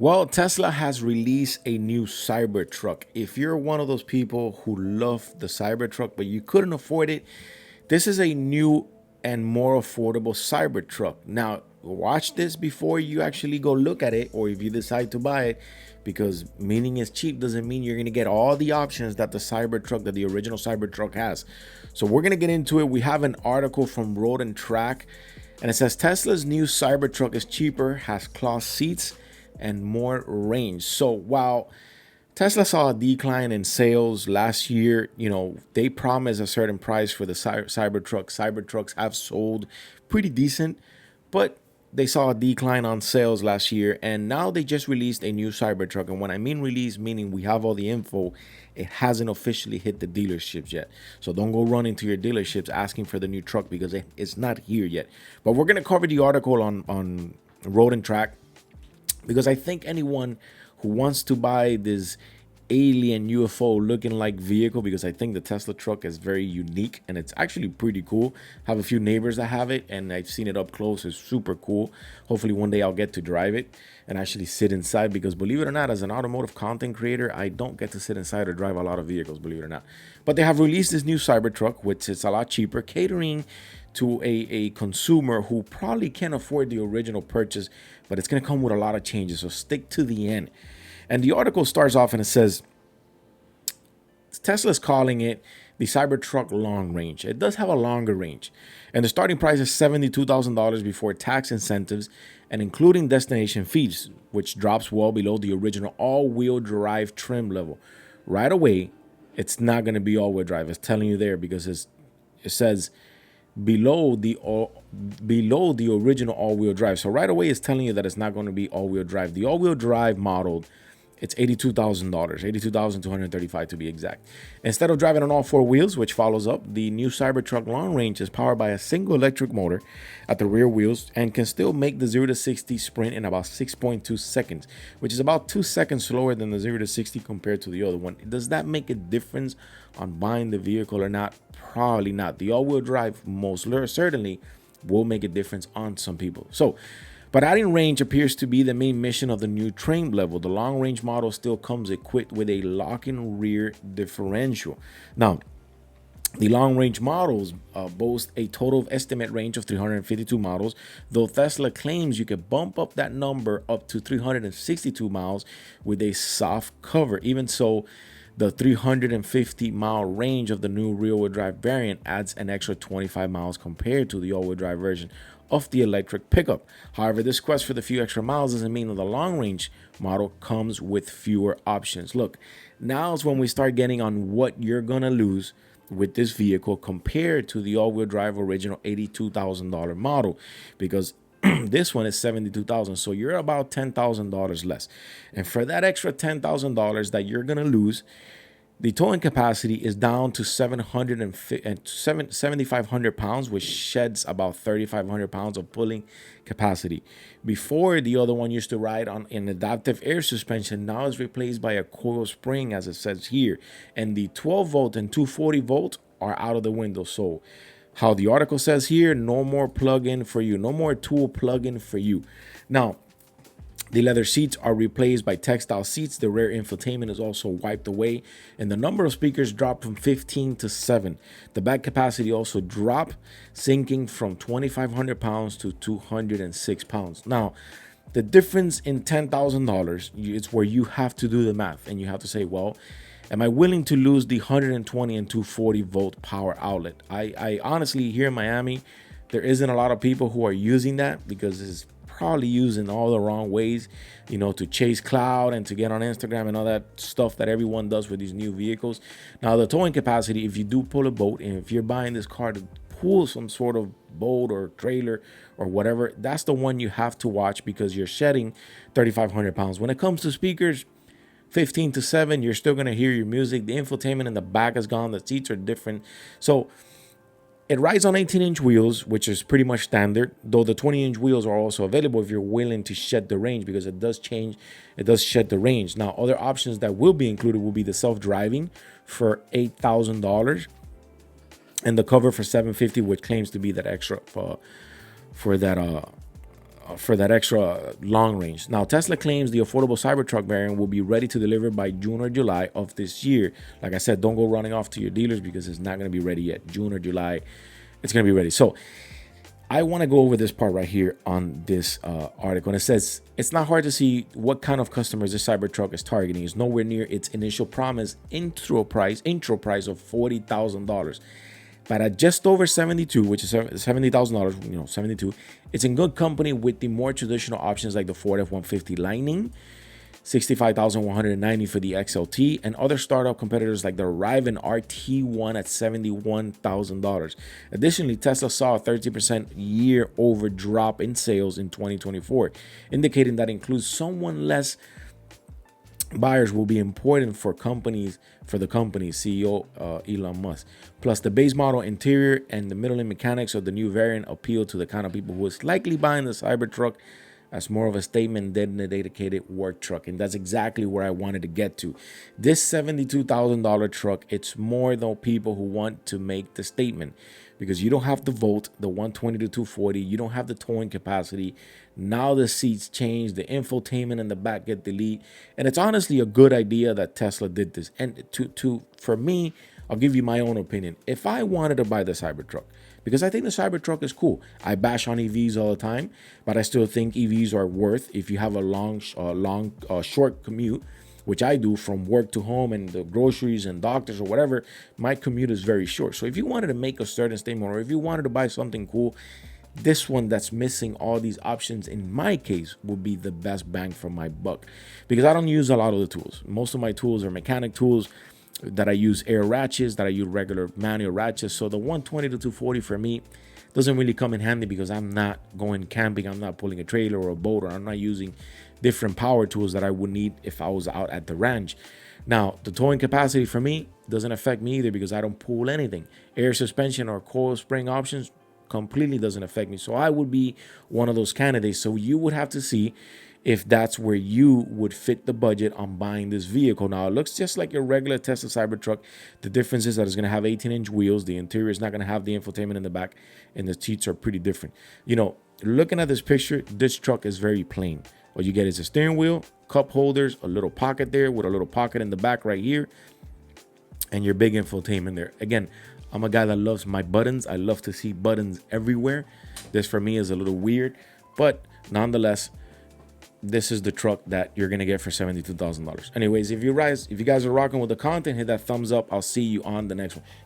Well, Tesla has released a new Cybertruck. If you're one of those people who love the Cybertruck but you couldn't afford it, this is a new and more affordable Cybertruck. Now, watch this before you actually go look at it or if you decide to buy it, because meaning it's cheap doesn't mean you're going to get all the options that the original Cybertruck has. So we're going to get into it. We have an article from Road and Track, and it says Tesla's new Cybertruck is cheaper, has cloth seats, and more range. So while Tesla saw a decline in sales last year, they promised a certain price for the Cybertruck. Cybertrucks have sold pretty decent, but they saw a decline on sales last year, and now they just released a new Cybertruck. And when I mean release, meaning we have all the info, it hasn't officially hit the dealerships yet. So don't go running to your dealerships asking for the new truck because it's not here yet. But we're gonna cover the article on Road and Track, because I think anyone who wants to buy this alien UFO looking like vehicle, because I think the Tesla truck is very unique and it's actually pretty cool. I have a few neighbors that have it and I've seen it up close. It's super cool. Hopefully one day I'll get to drive it and actually sit inside, because believe it or not, as an automotive content creator, I don't get to sit inside or drive a lot of vehicles, believe it or not. But they have released this new Cybertruck, which is a lot cheaper, catering to a consumer who probably can't afford the original purchase, but it's going to come with a lot of changes. So stick to the end. And the article starts off and it says, Tesla's calling it the Cybertruck long range. It does have a longer range. And the starting price is $72,000 before tax incentives and including destination fees, which drops well below the original all-wheel drive trim level. Right away, it's not going to be all-wheel drive. It's telling you there because it says below the original all-wheel drive. So right away it's telling you that it's not going to be all-wheel drive. The all-wheel drive model, it's $82,000, $82,235 to be exact. Instead of driving on all four wheels, which follows up, the new Cybertruck long range is powered by a single electric motor at the rear wheels and can still make the 0 to 60 sprint in about 6.2 seconds, which is about 2 seconds slower than the 0 to 60 compared to the other one. Does that make a difference on buying the vehicle or not? Probably not. The all-wheel drive most certainly will make a difference on some people. But adding range appears to be the main mission of the new trim level. The long range model still comes equipped with a lock-in rear differential. Now, the long range models boast a total estimate range of 352 miles, though Tesla claims you can bump up that number up to 362 miles with a soft cover. Even so, the 350-mile range of the new rear-wheel drive variant adds an extra 25 miles compared to the all-wheel drive version of the electric pickup. However, this quest for the few extra miles doesn't mean that the long-range model comes with fewer options. Look, now is when we start getting on what you're going to lose with this vehicle compared to the all-wheel drive original $82,000 model, because this one is $72,000, so you're about $10,000 less. And for that extra $10,000 that you're gonna lose, the towing capacity is down to 7,500 pounds, which sheds about 3,500 pounds of pulling capacity. Before, the other one used to ride on an adaptive air suspension. Now it's replaced by a coil spring, as it says here. And the 12 volt and 240 volt are out of the window. So how the article says here, no more plug-in for you, no more tool plug-in for you. Now, the leather seats are replaced by textile seats. The rear infotainment is also wiped away, and the number of speakers dropped from 15 to 7. The back capacity also dropped, sinking from 2,500 pounds to 206 pounds. Now, the difference in $10,000, it's where you have to do the math, and you have to say, well, am I willing to lose the 120 and 240 volt power outlet? I honestly, here in Miami, there isn't a lot of people who are using that because it's probably used in all the wrong ways, to chase cloud and to get on Instagram and all that stuff that everyone does with these new vehicles. Now, the towing capacity, if you do pull a boat and if you're buying this car to pull some sort of boat or trailer or whatever, that's the one you have to watch because you're shedding 3,500 pounds. When it comes to speakers, 15 to 7, you're still going to hear your music. The infotainment in the back is gone. The seats are different. So it rides on 18-inch wheels, which is pretty much standard, though the 20-inch wheels are also available if you're willing to shed the range, because it does shed the range. Now, other options that will be included will be the self-driving for $8,000 and the cover for $750, which claims to be that extra for that for that extra long range. Now, Tesla claims the affordable Cybertruck variant will be ready to deliver by June or July of this year. Like I said, don't go running off to your dealers because it's not going to be ready yet. June or July, it's going to be ready. So I want to go over this part right here on this article. And it says, it's not hard to see what kind of customers this Cybertruck is targeting. It's nowhere near its initial promise intro price of $40,000. But at just over 72, which is $70,000, 72, it's in good company with the more traditional options like the Ford F-150 Lightning, $65,190 for the XLT, and other startup competitors like the Rivian RT1 at $71,000. Additionally, Tesla saw a 30% year-over drop in sales in 2024, indicating that includes somewhat less buyers will be important for the company's CEO Elon Musk. Plus, the base model interior and the middle-end mechanics of the new variant appeal to the kind of people who is likely buying the Cybertruck as more of a statement than a dedicated work truck. And that's exactly where I wanted to get to. This $72,000 truck, it's more than people who want to make the statement, because you don't have the Volt, the 120 to 240. You don't have the towing capacity. Now the seats change, the infotainment in the back get deleted. And it's honestly a good idea that Tesla did this. And for me, I'll give you my own opinion. If I wanted to buy the Cybertruck, because I think the Cybertruck is cool. I bash on EVs all the time, but I still think EVs are worth, if you have a short commute, which I do from work to home and the groceries and doctors or whatever, my commute is very short. So if you wanted to make a certain statement, or if you wanted to buy something cool, this one that's missing all these options, in my case, would be the best bang for my buck, because I don't use a lot of the tools. Most of my tools are mechanic tools that I use air ratchets, that I use regular manual ratchets. So the 120 to 240 for me doesn't really come in handy because I'm not going camping. I'm not pulling a trailer or a boat, or I'm not using different power tools that I would need if I was out at the ranch. Now, the towing capacity for me doesn't affect me either because I don't pull anything. Air suspension or coil spring options completely doesn't affect me. So I would be one of those candidates. So you would have to see if that's where you would fit the budget on buying this vehicle. Now, it looks just like your regular Tesla Cybertruck. The difference is that it's going to have 18-inch wheels. The interior is not going to have the infotainment in the back, and the seats are pretty different. Looking at this picture, this truck is very plain. What you get is a steering wheel, cup holders, a little pocket there with a little pocket in the back right here, and your big infotainment there. Again, I'm a guy that loves my buttons. I love to see buttons everywhere. This for me is a little weird, but nonetheless, this is the truck that you're gonna get for $72,000. Anyways, if you guys are rocking with the content, hit that thumbs up. I'll see you on the next one.